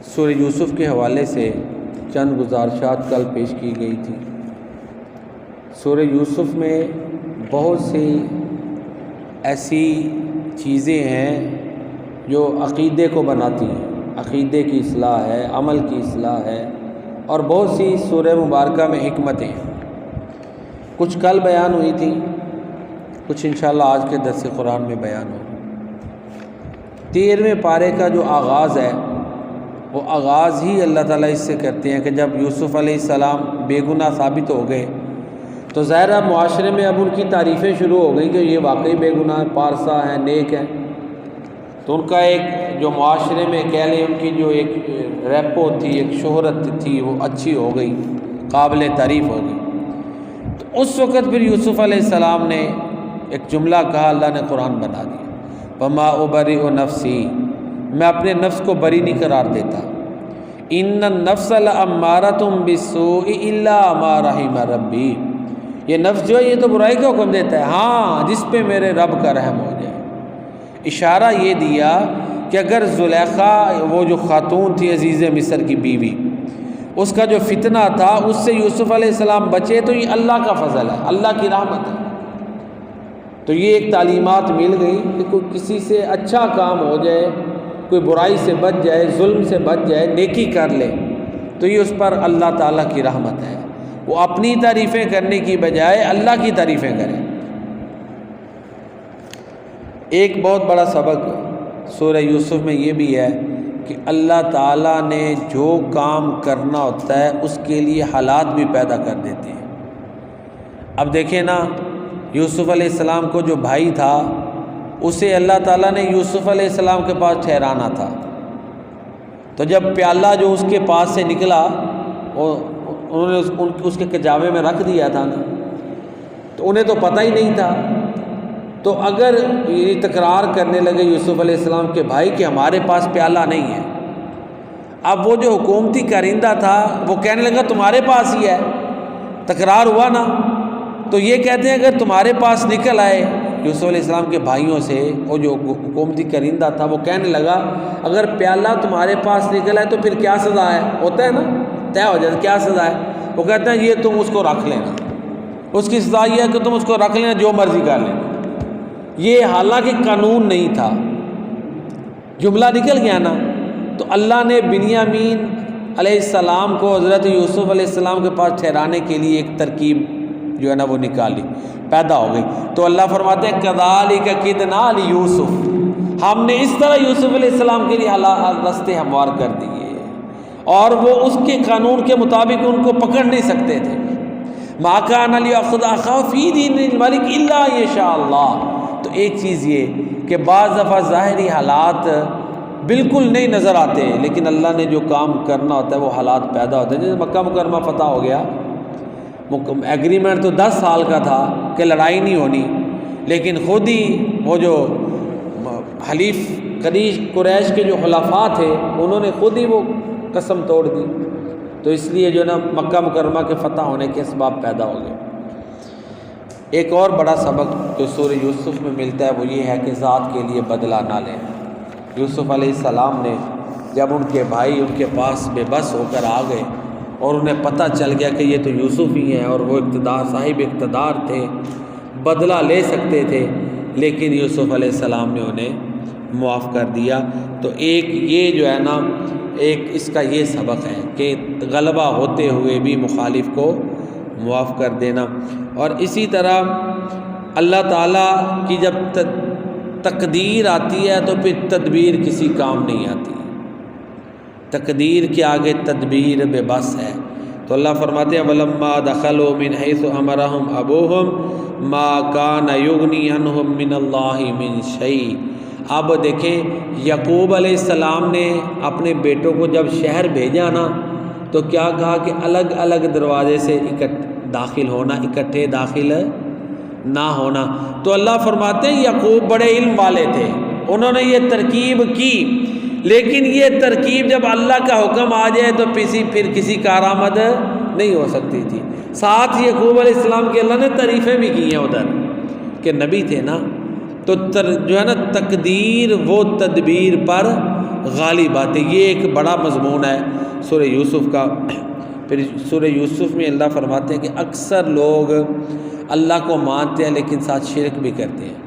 سورہ یوسف کے حوالے سے چند گزارشات کل پیش کی گئی تھی۔ سورہ یوسف میں بہت سی ایسی چیزیں ہیں جو عقیدے کو بناتی ہیں، عقیدے کی اصلاح ہے، عمل کی اصلاح ہے، اور بہت سی سورہ مبارکہ میں حکمتیں ہیں۔ کچھ کل بیان ہوئی تھیں، کچھ انشاءاللہ آج کے درس قرآن میں بیان ہوگی۔ 13ویں پارے کا جو آغاز ہے وہ آغاز ہی اللہ تعالیٰ اس سے کرتے ہیں کہ جب یوسف علیہ السلام بے گناہ ثابت ہو گئے تو ظاہرہ معاشرے میں اب ان کی تعریفیں شروع ہو گئیں کہ یہ واقعی بے گناہ ہے، پارسا ہے، نیک ہے۔ تو ان کا ایک جو معاشرے میں کہہ لیں ان کی جو ایک ریپو تھی، ایک شہرت تھی، وہ اچھی ہو گئی، قابل تعریف ہو گئی۔ تو اس وقت پھر یوسف علیہ السلام نے ایک جملہ کہا، اللہ نے قرآن بنا دیا، وما ابرئ نفسی، میں اپنے نفس کو بری نہیں قرار دیتا، ان النفس لامارۃ بالسوء الا ما رحم ربی، یہ نفس جو ہے یہ تو برائی کا حکم دیتا ہے، ہاں جس پہ میرے رب کا رحم ہو جائے۔ اشارہ یہ دیا کہ اگر زلیخا وہ جو خاتون تھی عزیز مصر کی بیوی، اس کا جو فتنہ تھا اس سے یوسف علیہ السلام بچے تو یہ اللہ کا فضل ہے، اللہ کی رحمت ہے۔ تو یہ ایک تعلیمات مل گئی کہ کوئی کسی سے اچھا کام ہو جائے، کوئی برائی سے بچ جائے، ظلم سے بچ جائے، نیکی کر لے تو یہ اس پر اللہ تعالیٰ کی رحمت ہے۔ وہ اپنی تعریفیں کرنے کی بجائے اللہ کی تعریفیں کرے۔ ایک بہت بڑا سبق سورہ یوسف میں یہ بھی ہے کہ اللہ تعالیٰ نے جو کام کرنا ہوتا ہے اس کے لیے حالات بھی پیدا کر دیتے ہیں۔ اب دیکھیں نا، یوسف علیہ السلام کو جو بھائی تھا اسے اللہ تعالیٰ نے یوسف علیہ السلام کے پاس ٹھہرانا تھا، تو جب پیالہ جو اس کے پاس سے نکلا انہوں نے اس کے کجاوے میں رکھ دیا تھا نا، تو انہیں تو پتہ ہی نہیں تھا۔ تو اگر یہ تکرار کرنے لگے یوسف علیہ السلام کے بھائی کہ ہمارے پاس پیالہ نہیں ہے، اب وہ جو حکومتی کارندہ تھا وہ کہنے لگا تمہارے پاس ہی ہے، تکرار ہوا نا۔ تو یہ کہتے ہیں اگر تمہارے پاس نکل آئے یوسف علیہ السلام کے بھائیوں سے، وہ جو حکومتی کارندہ تھا وہ کہنے لگا اگر پیالہ تمہارے پاس نکل آئے تو پھر کیا سزا ہے، ہوتا ہے نا، طے ہو جاتا کیا سزا ہے۔ وہ کہتے ہیں یہ تم اس کو رکھ لینا، اس کی سزا یہ ہے کہ تم اس کو رکھ لینا، جو مرضی کر لینا۔ یہ حالانکہ قانون نہیں تھا، جملہ نکل گیا نا۔ تو اللہ نے بنیامین علیہ السلام کو حضرت یوسف علیہ السلام کے پاس ٹھہرانے کے لیے ایک ترکیب جو ہے نا وہ نکالی، پیدا ہو گئی۔ تو اللہ فرماتے ہیں کذالک کدنا لیوسف، ہم نے اس طرح یوسف علیہ السلام کے لیے راستے ہموار کر دیے، اور وہ اس کے قانون کے مطابق ان کو پکڑ نہیں سکتے تھے۔ ما کان لیأخذ اخاہ فی دین الملک الا ان یشاء اللہ۔ تو ایک چیز یہ کہ بعض دفعہ ظاہری حالات بالکل نہیں نظر آتے، لیکن اللہ نے جو کام کرنا ہوتا ہے وہ حالات پیدا ہوتے ہیں۔ جیسے مکہ مکرمہ فتح ہو گیا، ایگریمنٹ تو 10 سال کا تھا کہ لڑائی نہیں ہونی، لیکن خود ہی وہ جو حلیف قریش کے جو خلفاء تھے انہوں نے خود ہی وہ قسم توڑ دی، تو اس لیے جو ہے نا مکہ مکرمہ کے فتح ہونے کے اسباب پیدا ہو گئے۔ ایک اور بڑا سبق جو سورہ یوسف میں ملتا ہے وہ یہ ہے کہ ذات کے لیے بدلہ نہ لیں۔ یوسف علیہ السلام نے جب ان کے بھائی ان کے پاس بے بس ہو کر آ گئے اور انہیں پتہ چل گیا کہ یہ تو یوسف ہی ہیں اور وہ صاحب اقتدار تھے، بدلہ لے سکتے تھے، لیکن یوسف علیہ السلام نے انہیں معاف کر دیا۔ تو ایک یہ جو ہے نا ایک اس کا یہ سبق ہے کہ غلبہ ہوتے ہوئے بھی مخالف کو معاف کر دینا۔ اور اسی طرح اللہ تعالیٰ کی جب تقدیر آتی ہے تو پھر تدبیر کسی کام نہیں آتی، تقدیر کے آگے تدبیر بے بس ہے۔ تو اللہ فرماتے ہیں وَلَمَّا دَخَلُوا مِنْ حَيْثُ أَمَرَهُمْ أَبُوهُمْ مَا كَانَ يُغْنِي عَنْهُمْ مِنَ اللَّهِ مِنْ شَيْءٍ۔ اب دیکھیں یعقوب علیہ السلام نے اپنے بیٹوں کو جب شہر بھیجا نا تو کیا کہا کہ الگ الگ دروازے سے داخل ہونا، اکٹھے داخل نہ ہونا۔ تو اللہ فرماتے ہیں یعقوب بڑے علم والے تھے، انہوں نے یہ ترکیب کی، لیکن یہ ترکیب جب اللہ کا حکم آ جائے تو پھر کسی کارآمد نہیں ہو سکتی تھی۔ ساتھ یعقوب علیہ السلام کی اللہ نے تعریفیں بھی کی ہیں ادھر کہ نبی تھے نا، تو جو ہے نا تقدیر وہ تدبیر پر غالب آتے. یہ ایک بڑا مضمون ہے سورہ یوسف کا. پھر سورہ یوسف میں اللہ فرماتے ہیں کہ اکثر لوگ اللہ کو مانتے ہیں لیکن ساتھ شرک بھی کرتے ہیں.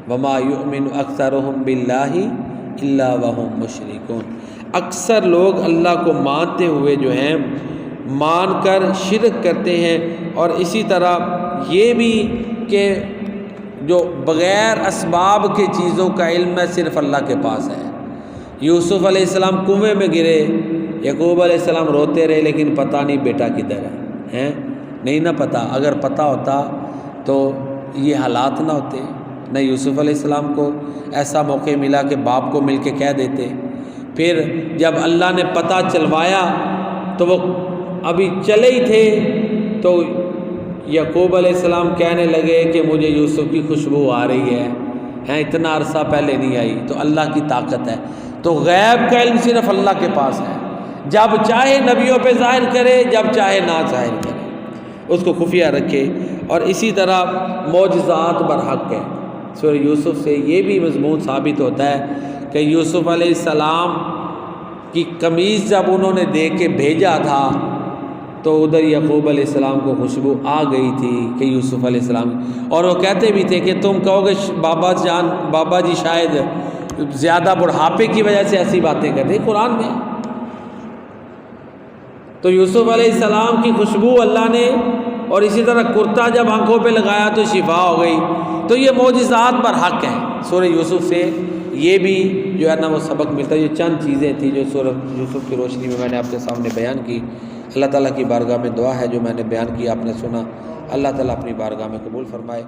وما یؤمن اکثرهم باللہ الا وهم مشرکون. اکثر لوگ اللہ کو مانتے ہوئے جو ہیں مان کر شرک کرتے ہیں. اور اسی طرح یہ بھی کہ جو بغیر اسباب کے چیزوں کا علم ہے صرف اللہ کے پاس ہے. یوسف علیہ السلام کنویں میں گرے, یعقوب علیہ السلام روتے رہے لیکن پتہ نہیں بیٹا کدھر ہے, نہیں نہ پتہ. اگر پتہ ہوتا تو یہ حالات نہ ہوتے, نہ یوسف علیہ السلام کو ایسا موقع ملا کہ باپ کو مل کے کہہ دیتے. پھر جب اللہ نے پتہ چلوایا تو وہ ابھی چلے ہی تھے تو یعقوب علیہ السلام کہنے لگے کہ مجھے یوسف کی خوشبو آ رہی ہے, اتنا عرصہ پہلے نہیں آئی. تو اللہ کی طاقت ہے. تو غیب کا علم صرف اللہ کے پاس ہے. جب چاہے نبیوں پہ ظاہر کرے, جب چاہے نہ ظاہر کرے, اس کو خفیہ رکھے. اور اسی طرح معجزات برحق ہے. سورہ یوسف سے یہ بھی مضمون ثابت ہوتا ہے کہ یوسف علیہ السلام کی قمیض جب انہوں نے دے کے بھیجا تھا تو ادھر یعقوب علیہ السلام کو خوشبو آ گئی تھی کہ یوسف علیہ السلام. اور وہ کہتے بھی تھے کہ تم کہو گے بابا جی شاید زیادہ بڑھاپے کی وجہ سے ایسی باتیں کرتے. قرآن میں تو یوسف علیہ السلام کی خوشبو اللہ نے, اور اسی طرح کرتا جب آنکھوں پہ لگایا تو شفا ہو گئی. تو یہ معجزات پر حق ہے. سورہ یوسف سے یہ بھی جو ہے نا وہ سبق ملتا ہے. یہ چند چیزیں تھیں جو سورہ یوسف کی روشنی میں نے آپ کے سامنے بیان کی. اللہ تعالیٰ کی بارگاہ میں دعا ہے جو میں نے بیان کیا آپ نے سنا, اللہ تعالیٰ اپنی بارگاہ میں قبول فرمائے.